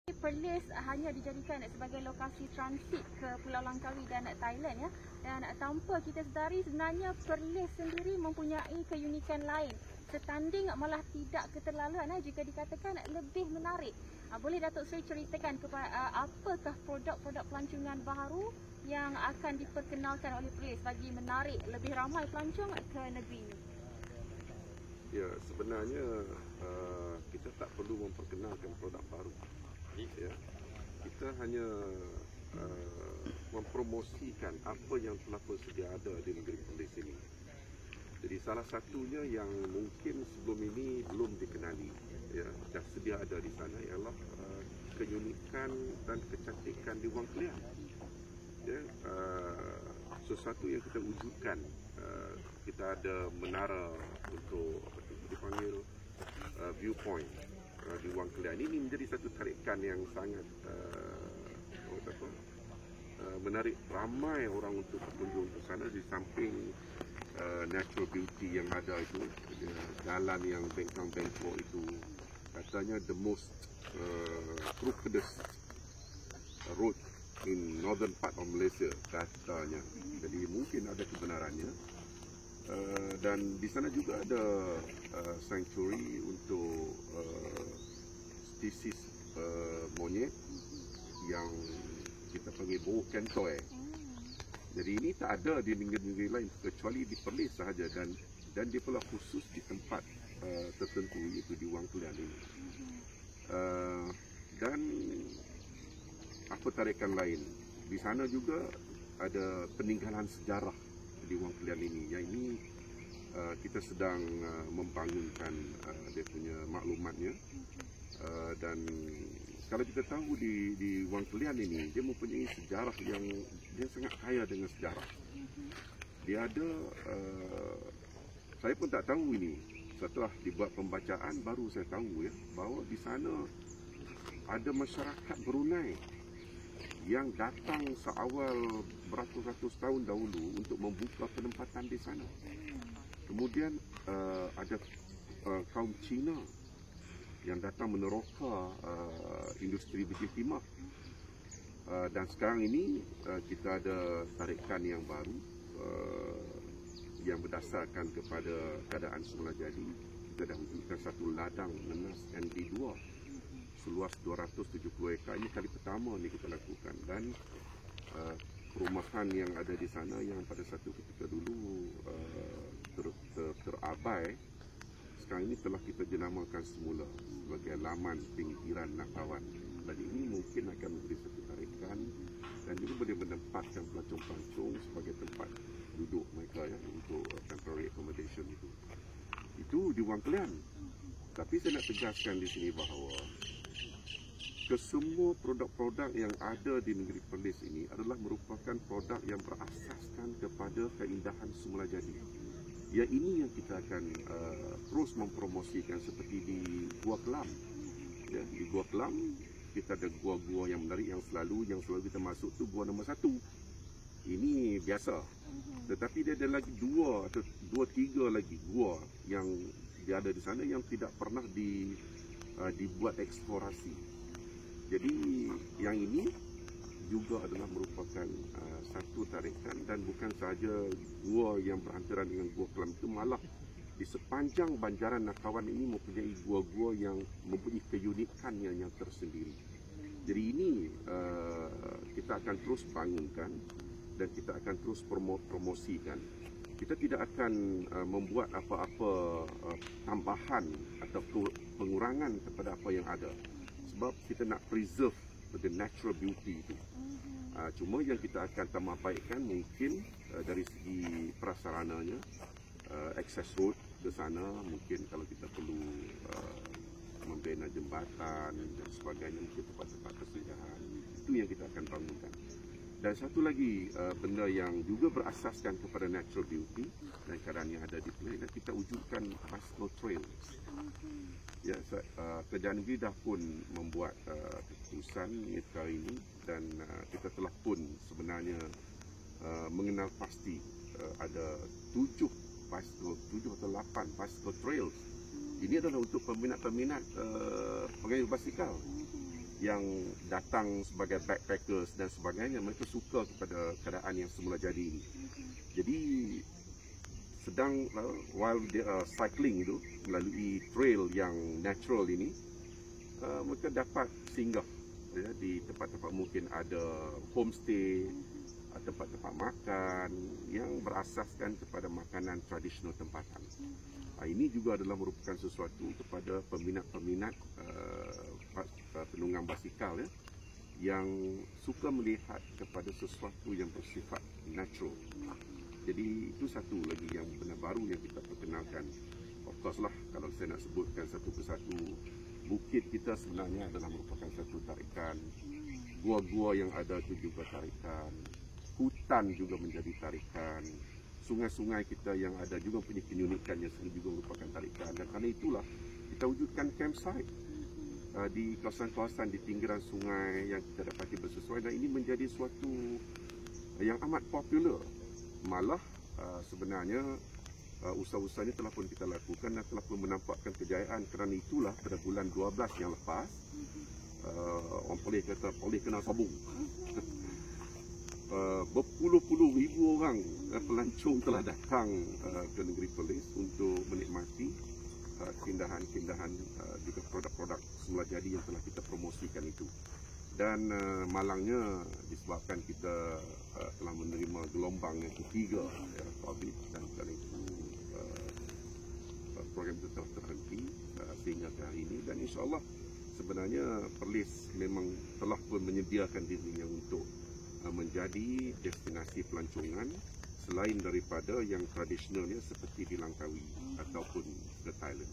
Perlis hanya dijadikan sebagai lokasi transit ke Pulau Langkawi dan Thailand ya. Dan tanpa kita sedari sebenarnya Perlis sendiri mempunyai keunikan lain. Setanding malah tidak keterlaluan jika dikatakan lebih menarik. Boleh Datuk Seri ceritakan kepada apakah produk-produk pelancongan baru yang akan diperkenalkan oleh Perlis bagi menarik lebih ramai pelancong ke negeri ini? Ya, sebenarnya kita tak perlu memperkenalkan produk baru. Ya, kita hanya mempromosikan apa yang telah bersedia ada di negeri Perlis ini. Jadi salah satunya yang mungkin sebelum ini belum dikenali, ya, dah sedia ada di sana ialah keunikan dan kecantikan di Wang Kelian. Ya, sesuatu yang kita wujudkan. Kita ada menara untuk dipanggil viewpoint di Wang Kelian. Ini menjadi satu tarikan yang sangat menarik ramai orang untuk berkunjung ke sana. Di samping natural beauty yang ada itu, jalan yang bengkang-bengkok itu katanya the most crookedest road in northern part of Malaysia katanya. Jadi mungkin ada kebenarannya. Dan di sana juga ada sanctuary untuk spesies monyet yang kita panggil bau kentoy. Jadi ini tak ada di negeri-negeri lain kecuali di Perlis sahaja, dan dia pula khusus di tempat tertentu iaitu di Wang Kelian ini. Dan apa tarikan lain? Di sana juga ada peninggalan sejarah di Wang Kelian ini. Yang ini kita sedang membangunkan dia punya maklumatnya. Dan kalau kita tahu di Wang Kelian ini, dia mempunyai sejarah yang dia sangat kaya dengan sejarah. Dia ada, saya pun tak tahu ini. Setelah dibuat pembacaan baru saya tahu ya, bahawa di sana ada masyarakat Brunei yang datang seawal beratus-ratus tahun dahulu untuk membuka penempatan di sana. Kemudian ada kaum Cina yang datang meneroka industri biji timah. Dan sekarang ini kita ada tarikan yang baru yang berdasarkan kepada keadaan semula jadi. Kita dah wujudkan satu ladang nenas ND2 seluas 270 ekar. Ini kali pertama ni kita lakukan, dan perumahan yang ada di sana yang pada satu ketika dulu terabai, sekarang ini telah kita jenamakan semula sebagai laman pinggiran Nakawan. Dan ini mungkin akan menjadi satu tarikan dan juga boleh menempatkan pelancong-pelancong sebagai tempat duduk mereka ya, untuk temporary accommodation itu. Itu di Wang Kelian. Tapi saya nak tegaskan di sini bahawa kesemua produk-produk yang ada di negeri Perlis ini adalah merupakan produk yang berasaskan kepada keindahan semula jadi. Ya, ini yang kita akan terus mempromosikan seperti di Gua Kelam. Ya, di Gua Kelam kita ada gua-gua yang menarik yang selalu kita masuk tu gua nombor 1. Ini biasa. Tetapi dia ada lagi 2 atau 2-3 lagi gua yang dia ada di sana yang tidak pernah dibuat eksplorasi. Jadi yang ini juga adalah merupakan satu tarikan, dan bukan sahaja gua yang berhantaran dengan Gua Kelam itu, malah di sepanjang banjaran Nakawan ini mempunyai gua-gua yang mempunyai keunikannya yang tersendiri. Jadi ini kita akan terus bangunkan dan kita akan terus promosikan. Kita tidak akan membuat apa-apa tambahan atau pengurangan kepada apa yang ada. Sebab kita nak preserve the natural beauty itu. Cuma yang kita akan tambah baikkan mungkin dari segi prasarananya, access road ke sana, mungkin kalau kita perlu membina jembatan dan sebagainya, mungkin tempat-tempat persinggahan, itu yang kita akan bangunkan. Dan satu lagi benda yang juga berasaskan kepada natural beauty dan keadaan yang ada di Perlis, kita wujudkan bicycle trails. Ya, kerajaan negeri dah pun membuat keputusan kali ini, dan kita telah pun sebenarnya mengenal pasti ada 7 atau 8 bicycle trails. Ini adalah untuk peminat-peminat pengayuh basikal. yang datang sebagai backpackers dan sebagainya, mereka suka kepada keadaan yang semula jadi ini. Jadi sedang while they are cycling itu melalui trail yang natural ini, mereka dapat singgah ya, di tempat-tempat mungkin ada homestay, tempat-tempat makan yang berasaskan kepada makanan tradisional tempatan. Ini juga adalah merupakan sesuatu kepada peminat-peminat penunggang basikal ya, yang suka melihat kepada sesuatu yang bersifat natural. Jadi itu satu lagi yang benar baru yang kita perkenalkan. Of course lah, kalau saya nak sebutkan satu persatu, bukit kita sebenarnya adalah merupakan satu tarikan. Gua-gua yang ada itu juga tarikan. Hutan juga menjadi tarikan. Sungai-sungai kita yang ada juga punya keunikan yang sendiri juga merupakan tarikan. Dan kerana itulah kita wujudkan campsite di kawasan-kawasan di pinggiran sungai yang kita dapati bersesuaian, dan ini menjadi suatu yang amat popular. Malah sebenarnya usaha-usaha ini telah pun kita lakukan dan telah pun menampakkan kejayaan. Kerana itulah pada bulan 12 yang lepas, orang boleh kena sabung. Berpuluh-puluh ribu orang pelancong telah datang ke negeri Perlis untuk menikmati keindahan-keindahan juga produk-produk semula jadi yang telah kita promosikan itu. Dan malangnya disebabkan kita telah menerima gelombang yang ketiga COVID, dan kerana itu program itu telah terhenti sehingga ke hari ini. Dan insyaAllah sebenarnya Perlis memang telah pun menyediakan dirinya untuk menjadi destinasi pelancongan selain daripada yang tradisionalnya seperti di Langkawi ataupun ke Thailand.